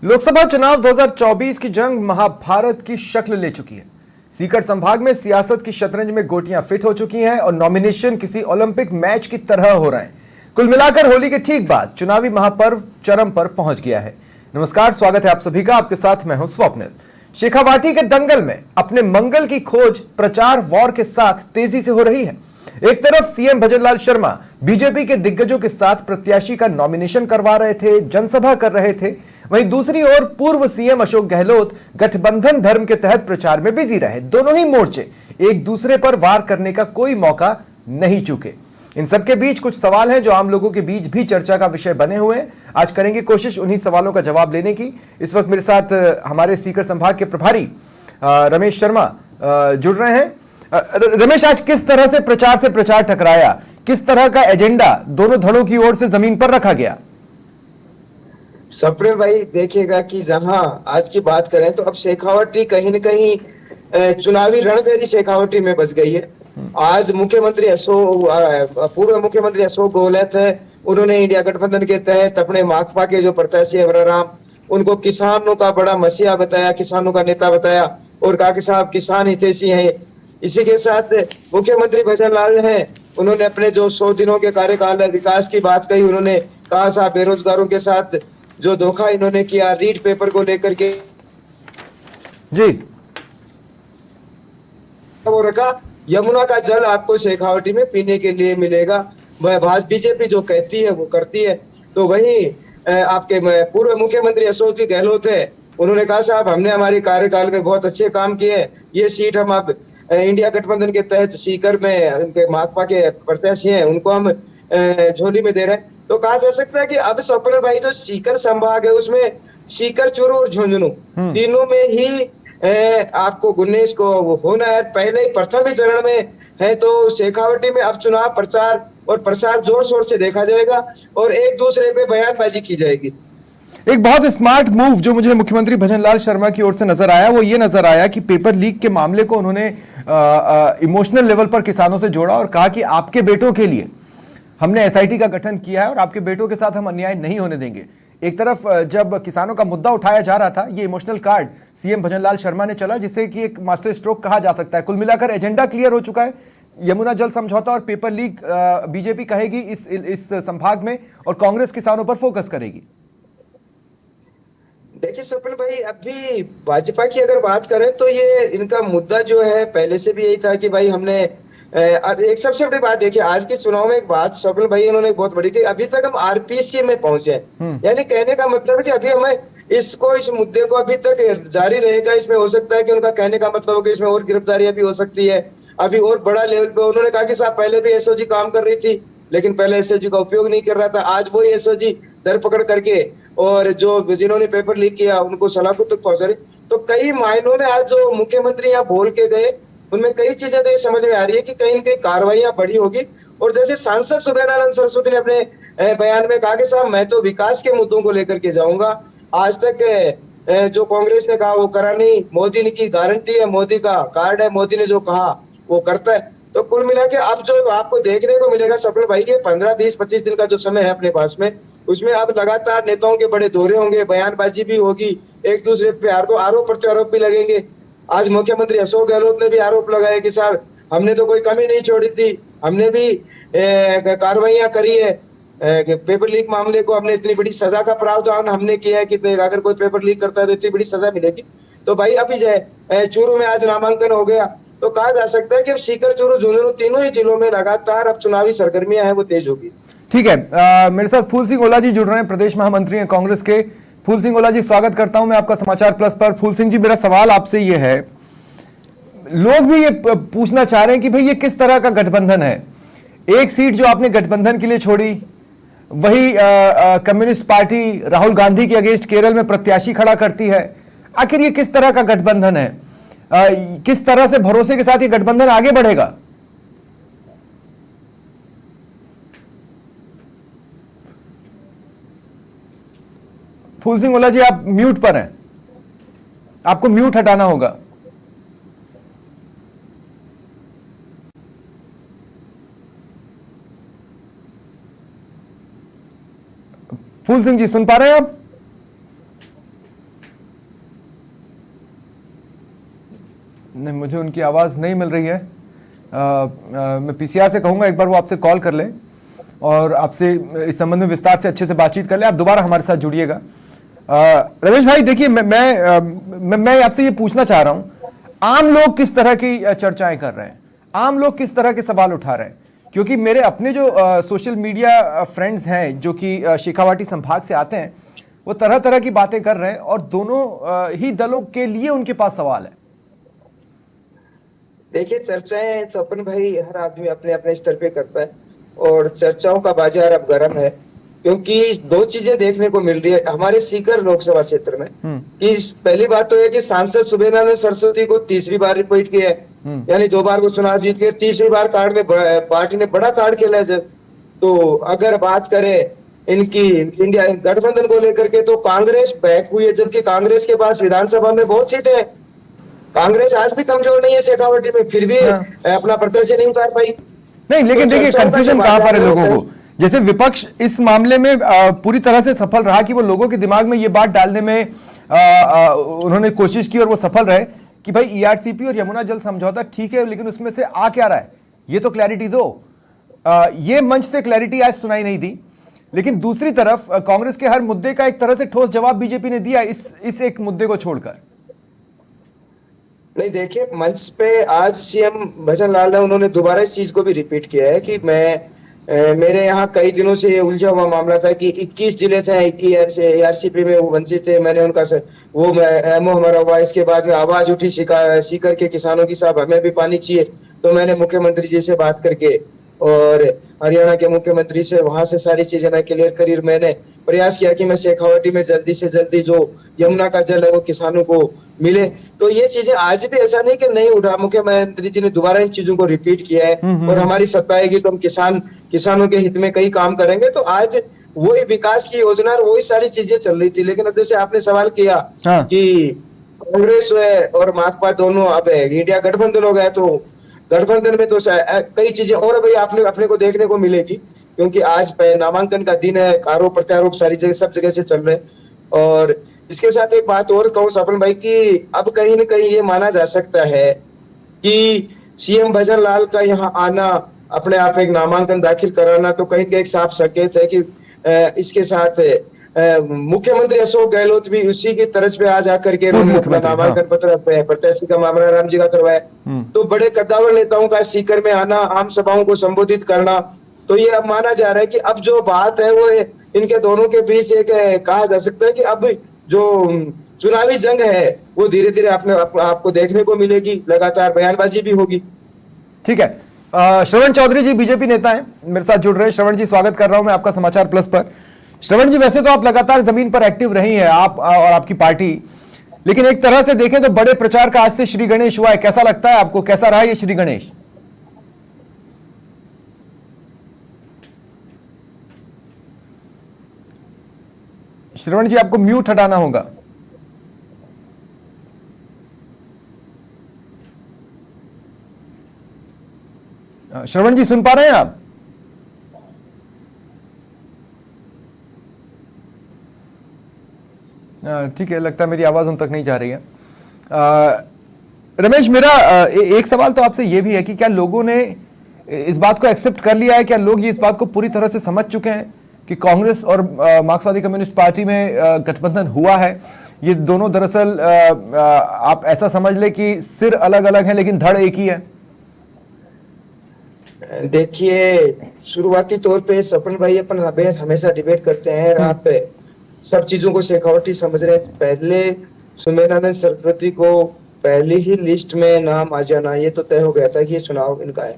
लोकसभा चुनाव 2024 की जंग महाभारत की शक्ल ले चुकी है। सीकर संभाग में सियासत की शतरंज में गोटियां फिट हो चुकी हैं और नॉमिनेशन किसी ओलंपिक मैच की तरह हो रहे हैं। कुल मिलाकर होली के ठीक बाद चुनावी महापर्व चरम पर पहुंच गया है। नमस्कार, स्वागत है आप सभी का। आपके साथ मैं हूं स्वप्निल। शेखावाटी के दंगल में अपने मंगल की खोज प्रचार वॉर के साथ तेजी से हो रही है। एक तरफ सीएम भजनलाल शर्मा बीजेपी के दिग्गजों के साथ प्रत्याशी का नॉमिनेशन करवा रहे थे, जनसभा कर रहे थे, वहीं दूसरी ओर पूर्व सीएम अशोक गहलोत गठबंधन धर्म के तहत प्रचार में बिजी रहे। दोनों ही मोर्चे एक दूसरे पर वार करने का कोई मौका नहीं चूके। इन सबके बीच कुछ सवाल हैं जो आम लोगों के बीच भी चर्चा का विषय बने हुए हैं। आज करेंगे कोशिश उन्हीं सवालों का जवाब लेने की। इस वक्त मेरे साथ हमारे सीकर संभाग के प्रभारी रमेश शर्मा जुड़ रहे हैं। रमेश, आज किस तरह से प्रचार टकराया, किस तरह का एजेंडा दोनों धड़ों की ओर से जमीन पर रखा गया? स्वप्निल भाई, देखिएगा कि जहां आज की बात करें तो अब शेखावटी कहीं न कहीं चुनावी रणभेरी शेखावटी में बच गई है। आज पूर्व मुख्यमंत्री अशोक गहलोत है, उन्होंने इंडिया गठबंधन के तहत अपने माकपा के जो प्रत्याशी राम, उनको किसानों का बड़ा मसीहा बताया, किसानों का नेता बताया और कहा कि साहब किसान हितैषी हैं। इसी के साथ मुख्यमंत्री भजनलाल हैं, उन्होंने अपने जो 100 दिनों के कार्यकाल विकास की बात कही। उन्होंने कहा साहब बेरोजगारों के साथ जो धोखा इन्होंने किया रीट पेपर को लेकर के जी, वो रखा, यमुना का जल आपको शेखावटी में पीने के लिए मिलेगा। वह बीजेपी जो कहती है वो करती है। तो वही आपके पूर्व मुख्यमंत्री अशोक जी गहलोत है, उन्होंने कहा साहब हमने हमारे कार्यकाल में बहुत अच्छे काम किए हैं, ये सीट हम अब इंडिया गठबंधन के तहत सीकर में उनके माकपा के प्रत्याशी हैं, उनको हम झोली में दे रहे हैं। तो कहा जा सकता है कि अब स्वप्निल भाई जो सीकर संभाग है उसमें सीकर, चूरू और झुंझुनू तीनों में ही आपको 19 को वो होना है। पहले ही प्रथम ही चरण में है, तो शेखावटी में अब चुनाव प्रचार और प्रसार जोर शोर से देखा जाएगा और एक दूसरे पे बयानबाजी की जाएगी। एक बहुत स्मार्ट मूव जो मुझे मुख्यमंत्री भजनलाल शर्मा की ओर से नजर आया वो ये नजर आया कि पेपर लीक के मामले को उन्होंने इमोशनल लेवल पर किसानों से जोड़ा और कहा कि आपके बेटों के लिए हमने एसआईटी का गठन किया है और आपके बेटों के साथ हम अन्याय नहीं होने देंगे। एक तरफ जब किसानों का मुद्दा उठाया जा रहा था, ये emotional card CM Bhajanlal Sharma ने चला, जिसे कि एक मास्टर स्ट्रोक कहा जा सकता है। कुल मिलाकर एजेंडा क्लियर हो चुका है। यमुना जल समझौता और पेपर लीक बीजेपी कहेगी इस संभाग में और कांग्रेस किसानों पर फोकस करेगी। देखिए स्वप्निल भाई, अभी भाजपा की अगर बात करें तो ये इनका मुद्दा जो है पहले से भी यही था कि भाई हमने एक सबसे बड़ी बात देखिए आज के चुनाव में, एक बात स्वप्निल भाई इन्होंने बहुत बड़ी की, अभी तक हम आरपीसी में पहुंचे। यानी कहने का मतलब है कि अभी हमें इस मुद्दे को अभी तक जारी रहेगा। इसमें हो सकता है कि उनका कहने का मतलब हो कि इसमें और गिरफ्तारियां भी हो सकती है, अभी और बड़ा लेवल पे। उन्होंने कहा कि साहब पहले भी एसओजी काम कर रही थी, लेकिन पहले एसओजी का उपयोग नहीं कर रहा था। आज वही एसओजी धरपकड़ करके और जो जिन्होंने पेपर लीक किया उनको सलाखों तक पहुंचा रही। तो कई मायनों में आज जो मुख्यमंत्री यहाँ बोल के गए उनमें कई चीजें तो ये समझ में आ रही है कि कहीं न कहीं कार्रवाइयां बड़ी होगी। और जैसे सांसद सुबेदानंद सरस्वती ने अपने बयान में कहा कि साहब मैं तो विकास के मुद्दों को लेकर के जाऊंगा, आज तक जो कांग्रेस ने कहा वो करा नहीं, मोदी ने की गारंटी है, मोदी का कार्ड है, मोदी ने जो कहा वो करता है। तो कुल मिला के अब जो आपको देखने को मिलेगा स्वप्निल भाई के 15, 20, 25 दिन का जो समय है अपने पास में, उसमें अब लगातार नेताओं के बड़े दौरे होंगे, बयानबाजी भी होगी, एक दूसरे पे आरोप प्रत्यारोप भी लगेंगे। आज मुख्यमंत्री अशोक गहलोत ने भी आरोप लगाया कि साहब हमने तो कोई कमी नहीं छोड़ी थी, हमने भी कार्रवाइयां करी है, पेपर लीक मामले को हमने इतनी बड़ी सजा का प्रावधान हमने किया है कि अगर कोई पेपर लीक करता है तो इतनी बड़ी सजा मिलेगी। तो भाई अभी चूरू में आज नामांकन हो गया, तो कहा जा सकता है कि सीकर, चूरू, झुंझुनू तीनों ही जिलों में लगातार अब चुनावी सरगर्मियां हैं वो तेज होगी। ठीक है, मेरे साथ फूल सिंह ओला जी जुड़ रहे हैं, प्रदेश महामंत्री हैं कांग्रेस के। फूल सिंह ओला जी, स्वागत करता हूं मैं आपका समाचार प्लस पर। फूल सिंह जी, मेरा सवाल आपसे ये है, लोग भी ये पूछना चाह रहे हैं कि भाई ये किस तरह का गठबंधन है? एक सीट जो आपने गठबंधन के लिए छोड़ी, वही कम्युनिस्ट पार्टी राहुल गांधी के अगेंस्ट केरल में प्रत्याशी खड़ा करती है। आखिर ये किस तरह का गठबंधन है? किस तरह से भरोसे के साथ ये गठबंधन आगे बढ़ेगा? फूल सिंह ओला जी, आप म्यूट पर हैं, आपको म्यूट हटाना होगा। फूल सिंह जी, सुन पा रहे हैं आप? नहीं, मुझे उनकी आवाज़ नहीं मिल रही है। मैं पीसीआर से कहूँगा एक बार वो आपसे कॉल कर लें और आपसे इस संबंध में विस्तार से अच्छे से बातचीत कर लें। आप दोबारा हमारे साथ जुड़िएगा। रमेश भाई देखिए, मैं आपसे ये पूछना चाह रहा हूँ, आम लोग किस तरह की चर्चाएं कर रहे हैं, आम लोग किस तरह के सवाल उठा रहे हैं? क्योंकि मेरे अपने जो सोशल मीडिया फ्रेंड्स हैं जो कि शेखावाटी संभाग से आते हैं, वो तरह तरह की बातें कर रहे हैं और दोनों ही दलों के लिए उनके पास सवाल है। देखिए, चर्चाएं स्वपन भाई हर आदमी अपने अपने स्तर पे करता है और चर्चाओं का बाजार अब गर्म है, क्योंकि दो चीजें देखने को मिल रही है हमारे सीकर लोकसभा क्षेत्र में। कि पहली बात तो है कि सांसद सुबेदानंद सरस्वती को तीसरी बार रिपीट किया है, यानी 2 बार वो चुनाव जीत के तीसरी बार कार्ड में पार्टी ने बड़ा कार्ड खेला है। जब तो अगर बात करें इनकी इंडिया गठबंधन को लेकर के, तो कांग्रेस बैक हुई है, जबकि कांग्रेस के पास विधानसभा में बहुत सीटें हैं। कांग्रेस आज भी कमजोर नहीं है शेखावाटी में, फिर भी अपना प्रत्याशी नहीं उतार पाई। नहीं, लेकिन देखिए कंफ्यूजन कहां पर है लोगों को। जैसे विपक्ष इस मामले में पूरी तरह से सफल रहा कि वो लोगों के दिमाग में ये बात डालने में उन्होंने कोशिश की और वो सफल रहे कि भाई ईआरसीपी और यमुना जल समझौता ठीक है, लेकिन उसमें से आ क्या रहा है ये तो क्लैरिटी दो। ये मंच से क्लैरिटी आज सुनाई नहीं दी, लेकिन दूसरी तरफ कांग्रेस के हर मुद्दे का एक तरह से ठोस जवाब बीजेपी ने दिया इस एक मुद्दे को छोड़कर। नहीं, देखिए मंच पे आज सीएम भजन लाल ने उन्होंने दोबारा इस चीज को भी रिपीट किया है कि मेरे यहाँ कई दिनों से ये उलझा हुआ मामला था कि 21 जिले से एआरसीपी में वो वंचित थे। मैंने उनका वो एमओ हमारा हुआ, इसके बाद में आवाज उठी सीकर के किसानों की, साहब हमें भी पानी चाहिए। तो मैंने मुख्यमंत्री जी से बात करके और हरियाणा के मुख्यमंत्री से वहां से सारी चीजें मैं क्लियर करी। मैंने प्रयास किया कि मैं शेखावाटी में जल्दी से जल्दी जो यमुना का जल है वो किसानों को मिले। तो ये चीजें आज भी ऐसा नहीं कि नहीं उठा, मुख्यमंत्री जी ने दोबारा इन चीजों को रिपीट किया है और हमारी सत्ता आएगी तो हम किसानों के हित में कई काम करेंगे। तो आज वही विकास की योजना और वही सारी चीजें चल रही थी। लेकिन अब जैसे आपने सवाल किया कि कांग्रेस और माकपा दोनों अब इंडिया गठबंधन हो गया, तो गठबंधन में तो कई चीजें और भाई अपने को देखने को मिलेगी, क्योंकि आज नामांकन का दिन है, आरोप प्रत्यारोप सारी जगह सब जगह से चल रहे हैं। और इसके साथ एक बात और कहूँ सपन भाई की अब कहीं न कहीं ये माना जा सकता है कि सीएम भजन लाल का यहाँ आना, अपने आप एक नामांकन दाखिल कराना, तो कहीं एक साफ संकेत है कि इसके साथ मुख्यमंत्री अशोक गहलोत भी उसी की तर्ज पे आज आकर के अपना नामांकन पत्र प्रत्याशी का मामला राम जी का करवाया। तो बड़े कद्दावर नेताओं का सीकर में आना, आम सभाओं को संबोधित करना, तो ये अब माना जा रहा है कि अब जो बात है वो इनके दोनों के बीच एक कहा जा सकता है कि अब जो चुनावी जंग है वो धीरे धीरे आपको देखने को मिलेगी, लगातार बयानबाजी भी होगी। ठीक है, श्रवण चौधरी जी बीजेपी नेता हैं, मेरे साथ जुड़ रहे हैं। श्रवण जी, स्वागत कर रहा हूं मैं आपका समाचार प्लस पर। श्रवण जी, वैसे तो आप लगातार जमीन पर एक्टिव रही हैं, आप और आपकी पार्टी, लेकिन एक तरह से देखें तो बड़े प्रचार का आज से श्री गणेश हुआ है, कैसा लगता है आपको, कैसा रहा ये श्री गणेश? श्रवण जी, आपको म्यूट हटाना होगा। श्रवण जी, सुन पा रहे हैं आप? ठीक है, लगता है मेरी आवाज उन तक नहीं जा रही है। रमेश, मेरा एक सवाल तो आपसे यह भी है कि क्या लोगों ने इस बात को एक्सेप्ट कर लिया है, क्या लोग ये इस बात को पूरी तरह से समझ चुके हैं कि कांग्रेस और मार्क्सवादी कम्युनिस्ट पार्टी में गठबंधन हुआ है? ये दोनों दरअसल आप ऐसा समझ ले कि सिर अलग अलग हैं लेकिन धड़ एक ही है। देखिए, शुरुआती तौर पे सपन भाई अपन हमेशा डिबेट करते हैं, आप सब चीजों को शेखावटी समझ रहे हैं। पहले सुमेधानंद सरस्वती को पहली ही लिस्ट में नाम आ जाना ये तो तय हो गया था कि ये चुनाव इनका है।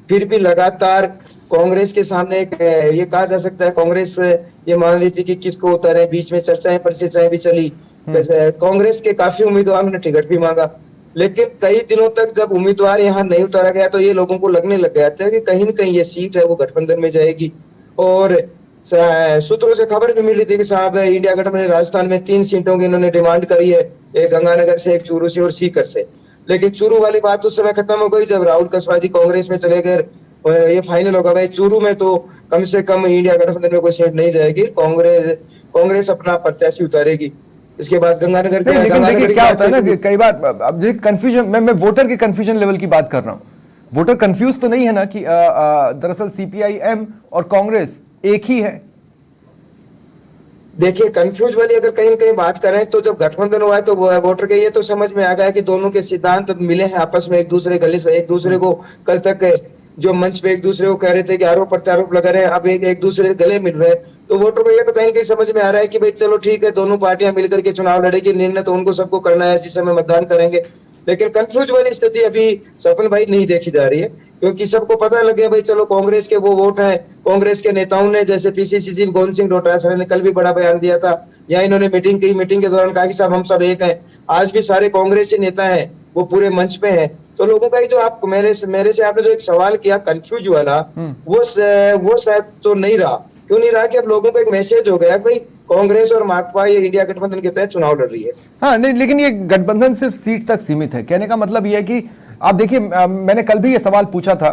फिर भी लगातार कांग्रेस के सामने ये कहा जा सकता है कांग्रेस ये मान रही थी कि किसको उतारे, बीच में चर्चाएं परिचर्चाएं भी चली। कांग्रेस के काफी उम्मीदवारों ने टिकट भी मांगा, लेकिन कई दिनों तक जब उम्मीदवार यहाँ नहीं उतारा गया तो ये लोगों को लगने लग गया था कि कहीं न कहीं ये सीट है वो गठबंधन में जाएगी। और सूत्रों से खबर भी मिली थी कि साहब इंडिया गठबंधन राजस्थान में 3 सीटों की इन्होंने डिमांड करी है, एक गंगानगर से, एक चूरू से और सीकर से। लेकिन चूरू वाली बात उस समय खत्म हो गई जब राहुल कसवा जी कांग्रेस में चले गए। ये फाइनल होगा भाई चूरू में तो कम से कम इंडिया गठबंधन में कोई सीट नहीं जाएगी, कांग्रेस अपना प्रत्याशी उतारेगी। इसके बाद गंगानगर नहीं, लेकिन गंगानगर देखिए की क्या बात होता है ना चली। कि कई बार अब देखिए कंफ्यूजन, मैं वोटर के कंफ्यूजन लेवल की बात कर रहा हूं। वोटर कंफ्यूज तो नहीं है ना कि दरअसल सीपीआई-एम और कांग्रेस एक ही है। देखिए कंफ्यूज वाली अगर कहीं न कहीं बात करें तो जब गठबंधन हुआ है तो वोटर के ये तो समझ में आ गया कि दोनों के सिद्धांत अब मिले हैं आपस में, एक दूसरे गले से एक दूसरे को कल तक जो मंच पे एक दूसरे को कह रहे थे कि आरोप प्रत्यारोप लगा रहे हैं, अब एक दूसरे के गले मिल रहे हैं। तो वोटर को ये तो कहीं न कहीं समझ में आ रहा है कि भाई चलो ठीक है, दोनों पार्टियां मिलकर के चुनाव लड़ेगी, निर्णय तो उनको सबको करना है जिस समय मतदान करेंगे। लेकिन कंफ्यूज वाली स्थिति अभी सफल भाई नहीं देखी जा रही है, क्योंकि सबको पता लग गया भाई चलो कांग्रेस के वो वोट हैं, कांग्रेस के नेताओं ने जैसे पीसीसी चीफ गोविंद सिंह डोटासरा ने कल भी बड़ा बयान दिया था, या इन्होंने मीटिंग की, मीटिंग के दौरान कहा कि साहब हम सब एक हैं। आज भी सारे कांग्रेसी नेता हैं वो पूरे मंच पे हैं। तो लोगों का ये जो आप मेरे से आपने जो एक सवाल किया कंफ्यूज वाला, वो शायद तो नहीं रहा। क्यों नहीं रहा कि अब लोगों को एक मैसेज हो गया कि भाई कांग्रेस और माकपा ये इंडिया गठबंधन के तहत चुनाव लड़ रही है। हाँ नहीं, लेकिन ये गठबंधन सिर्फ सीट तक सीमित है। कहने का मतलब ये है कि आप देखिए, मैंने कल भी ये सवाल पूछा था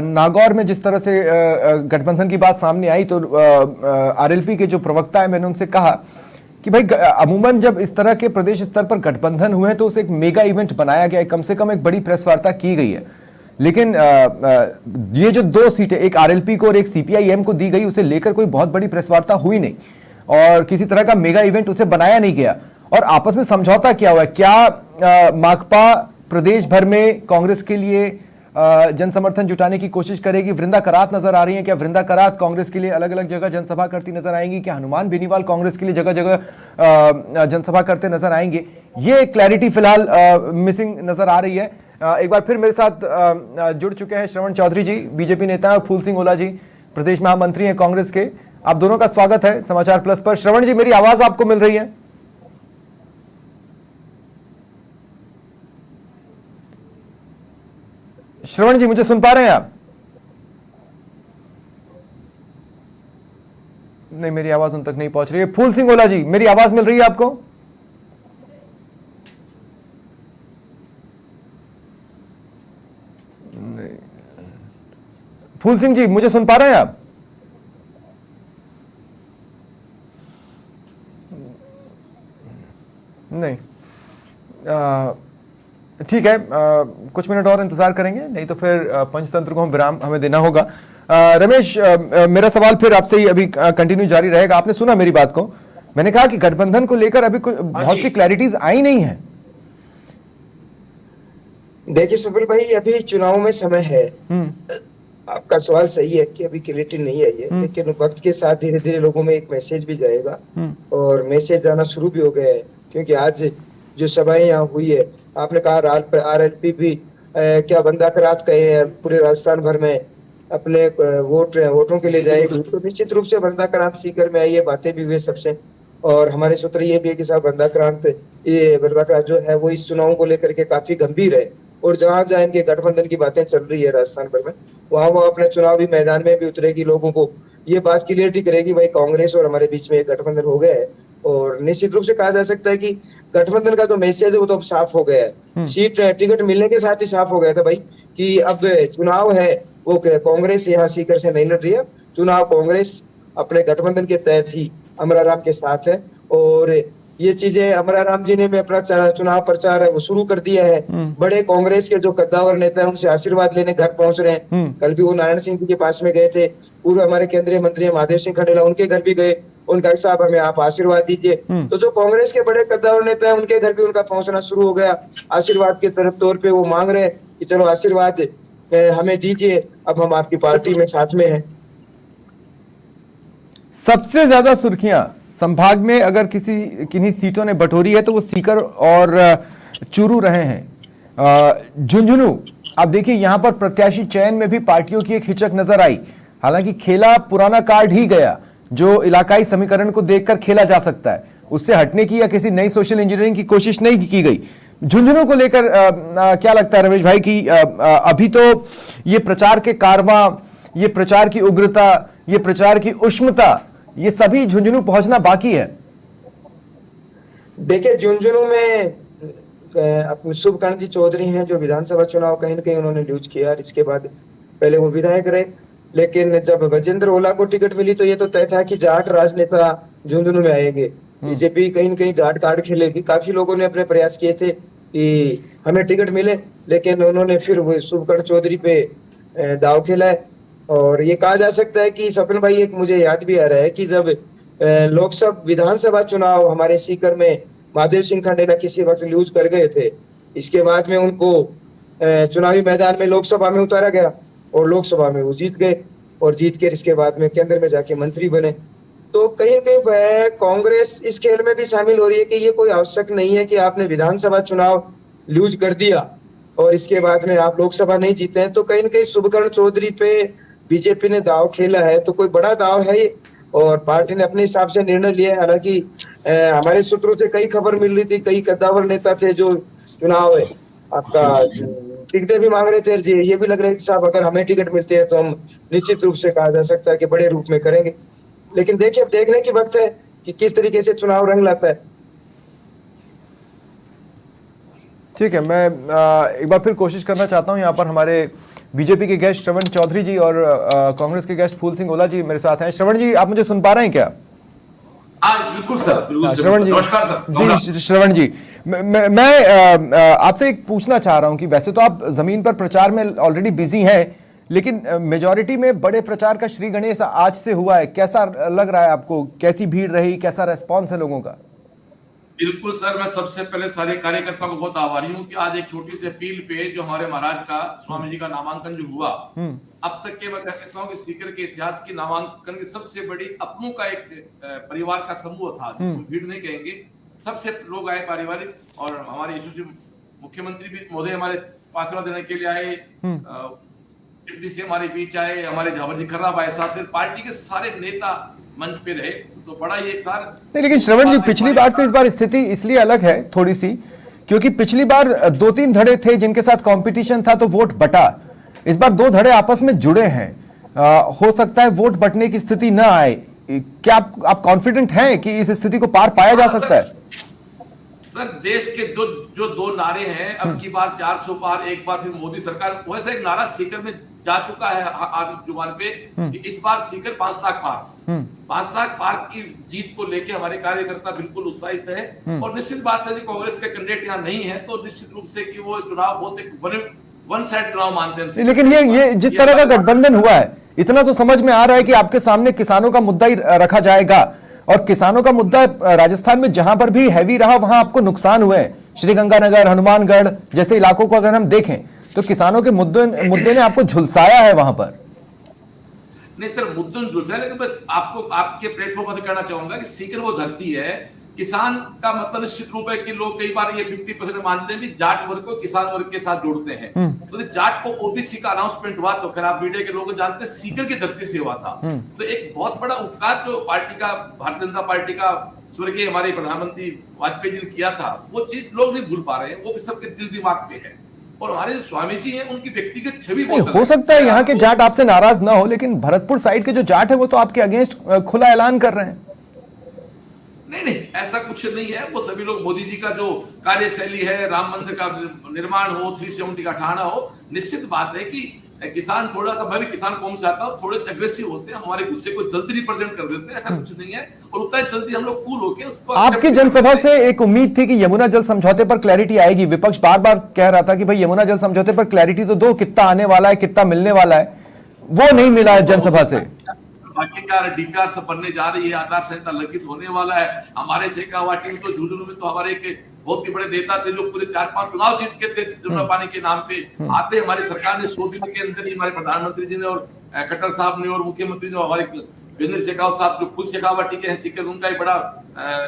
नागौर में, जिस तरह से गठबंधन की बात सामने आई तो आरएलपी के जो प्रवक्ता है, मैंने उनसे कहा कि भाई अमूमन जब इस तरह के प्रदेश स्तर पर गठबंधन हुए हैं तो उसे एक मेगा इवेंट बनाया गया है, कम से कम एक बड़ी प्रेस वार्ता की गई है। लेकिन ये जो दो सीटें, एक आरएलपी को और एक सीपीआई-एम को दी गई, उसे लेकर कोई बहुत बड़ी प्रेस वार्ता हुई नहीं और किसी तरह का मेगा इवेंट उसे बनाया नहीं गया। और आपस में समझौता क्या हुआ है? क्या माकपा प्रदेश भर में कांग्रेस के लिए जन समर्थन जुटाने की कोशिश करेगी? वृंदा करात नजर आ रही है, क्या वृंदा करात कांग्रेस के लिए अलग अलग जगह जनसभा करती नजर आएंगी? क्या हनुमान बेनीवाल कांग्रेस के लिए जगह जगह जनसभा करते नजर आएंगे? ये क्लैरिटी फिलहाल मिसिंग नजर आ रही है। एक बार फिर मेरे साथ जुड़ चुके हैं श्रवण चौधरी जी, बीजेपी नेता, और फूल सिंह ओला जी, प्रदेश महामंत्री हैं कांग्रेस के। आप दोनों का स्वागत है समाचार प्लस पर। श्रवण जी, मेरी आवाज आपको मिल रही है? श्रवण जी, मुझे सुन पा रहे हैं आप? नहीं, मेरी आवाज उन तक नहीं पहुंच रही है। फूल सिंह ओला जी, मेरी आवाज मिल रही है आपको? नहीं। फूल सिंह जी, मुझे सुन पा रहे हैं आप? नहीं। ठीक है, कुछ मिनट और इंतजार करेंगे, नहीं तो फिर पंचतंत्र को विराम हमें देना होगा। रमेश, मेरा सवाल फिर आपसे ही अभी कंटिन्यू जारी रहेगा। आपने सुना मेरी बात को? मैंने कहा कि गठबंधन को लेकर अभी बहुत सी क्लैरिटीज आई नहीं है। देखिए सुबिल भाई, अभी चुनाव में समय है। आपका सवाल सही है कि अभी क्लैरिटी नहीं आई है, लेकिन वक्त के साथ धीरे धीरे लोगों में एक मैसेज भी जाएगा और मैसेज जाना शुरू भी हो गया है। क्योंकि आज जो सभाएं यहाँ हुई है, आपने कहा आरएलपी भी क्या बंदा करात कहे हैं पूरे राजस्थान भर में अपने वोटों के लिए जाएगी, तो निश्चित रूप से बंदा करात सीकर में आई है, बातें भी हुई सबसे। और हमारे सूत्र ये भी है कि साहब बंदा करात जो है वो इस चुनाव को लेकर के काफी गंभीर है, और जहां जहां इनके गठबंधन की बातें चल रही है राजस्थान भर में, वहां वो अपने चुनावी मैदान में भी उतरेगी, लोगों को ये बात क्लियरिटी करेगी भाई कांग्रेस और हमारे बीच में एक गठबंधन हो गया है। और निश्चित रूप से कहा जा सकता है कि गठबंधन का जो मैसेज है वो तो अब साफ हो गया है। सीट टिकट मिलने के साथ ही साफ हो गया था भाई कि अब चुनाव है वो कांग्रेस यहाँ सीकर से नहीं लड़ रही है, चुनाव कांग्रेस अपने गठबंधन के तहत ही अमराराम के साथ है। और ये चीजें अमराराम जी ने भी अपना चुनाव प्रचार है वो शुरू कर दिया है। बड़े कांग्रेस के जो कद्दावर नेता हैं उनसे आशीर्वाद लेने घर पहुंच रहे हैं। कल भी वो नारायण सिंह जी के पास में गए थे, पूर्व हमारे केंद्रीय मंत्री महादेव सिंह खंडेला उनके घर भी गए, उनका साहब हमें आप आशीर्वाद दीजिए। तो जो कांग्रेस के बड़े कद्दावर नेता है उनके घर भी उनका पहुंचना शुरू हो गया, आशीर्वाद के तरफ तौर पे वो मांग रहे हैं कि चलो आशीर्वाद हमें दीजिए, अब हम आपकी पार्टी में साथ में हैं। सबसे ज्यादा सुर्खियां संभाग में अगर किन्हीं सीटों ने बटोरी है तो वो सीकर और चूरू रहे हैं। झुंझुनू, आप देखिए यहां पर प्रत्याशी चयन में भी पार्टियों की एक हिचक नजर आई। हालांकि खेला पुराना कार्ड ही गया, जो इलाकाई समीकरण को देखकर खेला जा सकता है, उससे हटने की या किसी नई सोशल इंजीनियरिंग की कोशिश नहीं की गई। झुंझुनू को लेकर क्या लगता है रमेश भाई कि अभी तो ये प्रचार के कारवां, ये प्रचार की उग्रता, ये प्रचार की उष्मता, ये सभी झुंझुनू पहुंचना बाकी है? देखिए झुंझुनू में अपने शुभकर्ण जी चौधरी हैं जो विधानसभा चुनाव कहीं ना कहीं उन्होंने लूज किया, और इसके बाद पहले वो विधायक रहे। लेकिन जब गजेंद्र ओला को टिकट मिली तो ये तो तय था कि जाट राजनेता झुंझुनू में आएंगे, बीजेपी कहीं न कहीं जाट कार्ड खेलेगी। काफी लोगों ने अपने प्रयास किए थे कि हमें टिकट मिले, लेकिन उन्होंने फिर वो शुभकर्ण चौधरी पे दांव खेला है। और ये कहा जा सकता है कि स्वप्न भाई, एक मुझे याद भी आ रहा है कि जब लोकसभा विधानसभा चुनाव हमारे सीकर में महादेव सिंह खंडेला किसी वक्त लूज कर गए थे, इसके बाद में उनको चुनावी मैदान में लोकसभा में उतारा गया और लोकसभा में वो जीत गए, और जीत कर इसके बाद में केंद्र में जाके मंत्री बने। तो कहीं न कहीं कांग्रेस इस खेल में भी शामिल हो रही है कि ये कोई आवश्यक नहीं है कि आपने विधानसभा चुनाव लूज कर दिया और इसके बाद में आप लोकसभा नहीं जीते हैं। तो कहीं न कहीं शुभकर्ण चौधरी पे बीजेपी ने दांव खेला है, तो कोई बड़ा दांव है ये, और पार्टी ने अपने हिसाब से निर्णय लिया है। हालांकि हमारे सूत्रों से कई खबर मिल रही थी, कई कद्दावर नेता थे जो चुनाव है आपका टिकटें भी मांग रहे थे। जी, ये भी लग रहा है कि साहब अगर हमें टिकट मिलती है तो हम निश्चित रूप से कहा जा सकता है कि बड़े रूप में करेंगे। लेकिन देखिए, अब देखने की वक्त है कि किस तरीके से चुनाव रंग लाता है। ठीक है, मैं एक बार फिर कोशिश करना चाहता हूं। यहाँ पर हमारे बीजेपी के गेस्ट श्रवण चौधरी जी और कांग्रेस के गेस्ट फूल सिंह ओला जी मेरे साथ हैं। श्रवण जी, आप मुझे सुन पा रहे हैं क्या? बिल्कुल सर, बिल्कुल श्रवण जी, नमस्कार सर जी श्रवण जी, मैं आपसे एक पूछना चाह रहा हूं कि वैसे तो आप जमीन पर प्रचार में ऑलरेडी बिजी हैं, लेकिन मेजॉरिटी में बड़े प्रचार का श्री गणेश आज से हुआ है, कैसा लग रहा है आपको? कैसी भीड़ रही, कैसा रेस्पॉन्स है लोगों का? बिल्कुल सर, मैं सबसे पहले सारे कार्यकर्ताओं को बहुत आभारी हूँ कि आज एक छोटी सी अपील पे जो हमारे महाराज का स्वामी जी का नामांकन जो हुआ, अब तक के मैं कह सकता हूँ कि सीकर के इतिहास की नामांकन की सबसे बड़ी अपनों का एक परिवार का समूह था, भीड़ नहीं कहेंगे, सबसे लोग आए पारिवारिक। और हमारे यशस्वी मुख्यमंत्री भी महोदय हमारे आशीर्वाद देने के लिए आए, डिप्टी सीएम हमारे बीच आए, हमारे झावर जी खर्रा भाई साहब, फिर पार्टी के सारे नेता मंच पे रहे, तो बड़ा ही एक बार नहीं। लेकिन श्रवण जी, पिछली बार से इस बार स्थिति इसलिए अलग है थोड़ी सी, क्योंकि पिछली बार 2-3 धड़े थे जिनके साथ कंपटीशन था तो वोट बटा। इस बार 2 धड़े आपस में जुड़े हैं, हो सकता है वोट बटने की स्थिति न आए। क्या आप कॉन्फिडेंट हैं कि इस स्थिति को पार पाया जा सकता है? सर, देश के जो 2 नारे हैं, अब की बार 400 पार, एक बार फिर मोदी सरकार, वैसे एक नारा सीकर में जा चुका है आज जुबान पे कि इस बार सीकर 5 लाख पार, 5 लाख पार की जीत को लेके हमारे कार्यकर्ता बिल्कुल उत्साहित है। और निश्चित बात है कि कांग्रेस के कैंडिडेट यहाँ नहीं है, तो निश्चित रूप से कि वो चुनाव बहुत एक वन साइड चुनाव मानते हैं। लेकिन ये जिस तरह का गठबंधन हुआ है, इतना तो समझ में आ रहा है कि आपके सामने किसानों का मुद्दा ही रखा जाएगा, और किसानों का मुद्दा राजस्थान में जहां पर भी हैवी रहा वहां आपको नुकसान हुए। श्रीगंगानगर, हनुमानगढ़ जैसे इलाकों को अगर हम देखें तो किसानों के मुद्दे ने आपको झुलसाया है वहां पर। नहीं सर, मुद्दों झुलसाया, लेकिन बस आपको आपके प्लेटफॉर्म पर कहना चाहूंगा कि सीकर वो धरती है, किसान का मतलब निश्चित रूप है कि लोग कई बार ये 50% मानते हैं कि जाट वर्ग को किसान वर्ग के साथ जोड़ते हैं। तो जाट को ओबीसी का अनाउंसमेंट हुआ तो खराब मीडिया के लोग जानते हैं सीकर की धरती से हुआ था। तो एक बहुत बड़ा उपकार जो पार्टी का, भारतीय जनता पार्टी का स्वर्गीय हमारे प्रधानमंत्री वाजपेयी जी ने किया था, वो चीज लोग नहीं भूल पा रहे हैं, वो भी सबके दिल दिमाग पे है। और हमारे जो स्वामी जी हैं उनकी व्यक्तिगत छवि हो सकता है यहाँ के जाट आपसे नाराज ना हो, लेकिन भरतपुर साइड के जो जाट है वो तो आपके अगेंस्ट खुला ऐलान कर रहे हैं। नहीं, ऐसा कुछ नहीं है। वो सभी लोग मोदी जी का जो कार्यशैली है, राम मंदिर का निर्माण हो, 370 का ठाना हो, निश्चित बात है कि किसान थोड़ा सा, मैं भी किसान कौम से आता हूँ, थोड़े से अग्रेसिव होते हैं, हमारे गुस्से को जल्दी रिप्रेजेंट कर देते हैं, ऐसा कुछ नहीं है। और उतना जल्दी हम लोग कूल होके उसको। आपकी जनसभा से एक उम्मीद थी कि यमुना जल समझौते पर क्लैरिटी आएगी। विपक्ष बार बार कह रहा था कि भाई यमुना जल समझौते पर क्लैरिटी तो दो, कितना आने वाला है, कितना मिलने वाला है, वो नहीं मिला है जनसभा से। बाकी का डीपीआर सब बनने जा रही है, आचार संहिता लग्गिस होने वाला है। हमारे शेखावाटी में तो झुंझुनू में तो हमारे एक बहुत ही बड़े नेता थे जो पूरे 4-5 चुनाव जीत के थे जमुना पानी के नाम पे आते। हमारी सरकार ने 100 दिन के अंदर ही, हमारे प्रधानमंत्री जी ने और खट्टर साहब ने और मुख्यमंत्री ने, हमारे वीरेंद्र शेखावत साहब जो खुद शेखावाटी के हैं सीकर, उनका एक बड़ा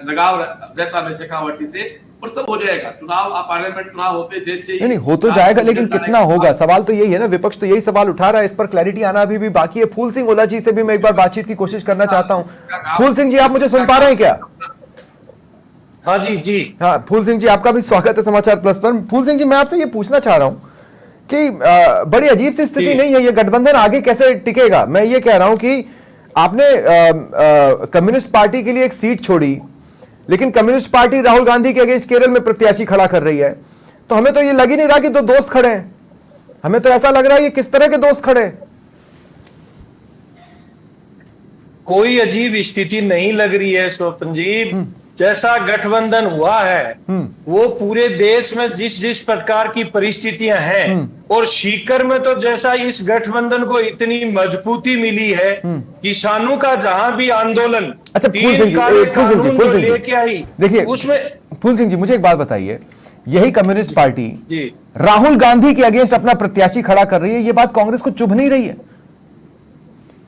लगाव रहता है शेखावाटी से, और सब हो जाएगा। चुनाव, पार्लियामेंट चुनाव होते जैसे नहीं हो तो जाएगा, लेकिन कितना होगा, सवाल तो यही है ना। विपक्ष तो यही सवाल उठा रहा है, इस पर क्लैरिटी आना अभी भी बाकी है। फूल सिंह ओला जी से भी मैं एक बार बातचीत की कोशिश करना चाहता हूं। फूल सिंह जी, आप मुझे सुन पा रहे हैं क्या? हाँ जी। हाँ फूल सिंह जी, आपका भी स्वागत है समाचार प्लस पर। फूल सिंह जी, मैं आपसे ये पूछना चाह रहा हूं कि बड़ी अजीब सी स्थिति नहीं है, ये गठबंधन आगे कैसे टिकेगा? मैं ये कह रहा हूं कि आपने कम्युनिस्ट पार्टी के लिए एक सीट छोड़ी, लेकिन कम्युनिस्ट पार्टी राहुल गांधी के अगेंस्ट केरल में प्रत्याशी खड़ा कर रही है, तो हमें तो ये लग ही नहीं रहा कि दो दोस्त खड़े हैं। हमें तो ऐसा लग रहा है ये किस तरह के दोस्त खड़े हैं। कोई अजीब स्थिति नहीं लग रही है स्वप्न जी। जैसा गठबंधन हुआ है वो पूरे देश में जिस जिस प्रकार की परिस्थितियां हैं और सीकर में तो जैसा इस गठबंधन को इतनी मजबूती मिली है, किसानों का जहां भी आंदोलन, अच्छा, फूल सिंह जी, लेके आई देखिए उसमें। फूल सिंह जी, मुझे एक बात बताइए, यही कम्युनिस्ट पार्टी जी राहुल गांधी के अगेंस्ट अपना प्रत्याशी खड़ा कर रही है, ये बात कांग्रेस को चुभ नहीं रही है?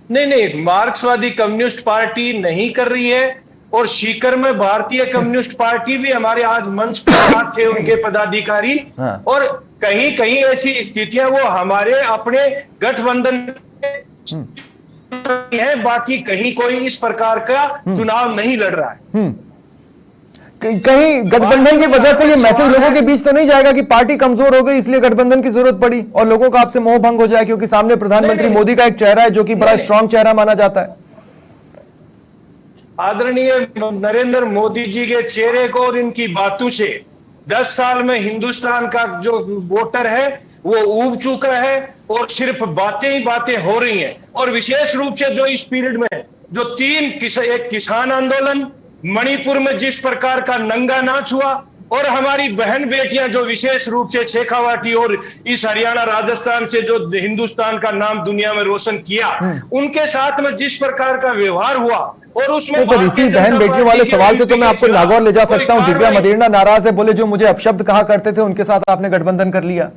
नहीं, मार्क्सवादी कम्युनिस्ट पार्टी नहीं कर रही है, और सीकर में भारतीय कम्युनिस्ट पार्टी भी हमारे आज मंच पर साथ थे उनके पदाधिकारी। हाँ। और कहीं कहीं ऐसी स्थितियां वो हमारे अपने गठबंधन है, बाकी कहीं कोई इस प्रकार का चुनाव नहीं लड़ रहा है। कहीं गठबंधन की वजह से ये मैसेज लोगों के बीच तो नहीं जाएगा कि पार्टी कमजोर हो गई इसलिए गठबंधन की जरूरत पड़ी और लोगों का आपसे मोह भंग हो जाए, क्योंकि सामने प्रधानमंत्री मोदी का एक चेहरा है जो कि बड़ा स्ट्रांग चेहरा माना जाता है? आदरणीय नरेंद्र मोदी जी के चेहरे को और इनकी बातों से 10 साल में हिंदुस्तान का जो वोटर है वो ऊब चुका है, और सिर्फ बातें ही बातें हो रही हैं। और विशेष रूप से जो इस पीरियड में जो एक किसान आंदोलन, मणिपुर में जिस प्रकार का नंगा नाच हुआ, और हमारी बहन बेटियां जो विशेष रूप से शेखावाटी और इस हरियाणा राजस्थान से जो हिंदुस्तान का नाम दुनिया में रोशन किया, उनके साथ में जिस प्रकार का व्यवहार हुआ, और उसमें पर इसी बहन बेटियों वाले सवाल से तो मैं आपको नागौर ले जा सकता हूं। दिव्या मदेरणा नाराज है, बोले जो मुझे अपशब्द कहा करते थे उनके साथ आपने गठबंधन कर लिया।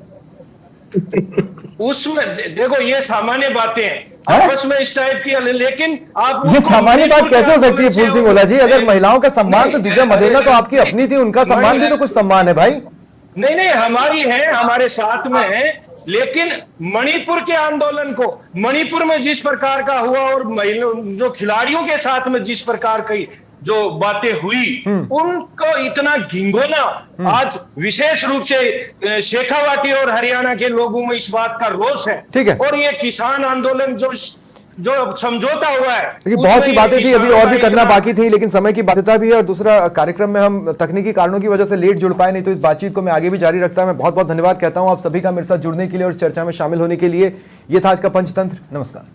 उसमें देखो ये सामान्य बातें हैं आपस में इस टाइप की, लेकिन आप ये सामान्य बात कैसे हो सकती है फूल सिंह ओला जी? अगर महिलाओं का सम्मान तो दिव्या मदेरणा तो आपकी अपनी थी, उनका सम्मान भी तो कुछ सम्मान है भाई। नहीं, हमारी है, हमारे साथ में है, लेकिन मणिपुर के आंदोलन को, मणिपुर में जिस प्रकार का हुआ और जो खिलाड़ियों के साथ में जिस प्रकार की जो बातें हुई, उनको इतना घिंगोना आज विशेष रूप से शेखावाटी और हरियाणा के लोगों में इस बात का रोष है। ठीक है। और ये किसान आंदोलन जो समझौता हुआ है, देखिए बहुत सी बातें थी, अभी और भी करना बाकी थी, लेकिन समय की बाध्यता भी है और दूसरा कार्यक्रम में हम तकनीकी कारणों की वजह से लेट जुड़ पाए, नहीं तो इस बातचीत को मैं आगे भी जारी रखता। मैं बहुत बहुत धन्यवाद कहता हूं आप सभी का मेरे साथ जुड़ने के लिए और चर्चा में शामिल होने के लिए। यह था आज का पंचतंत्र। नमस्कार।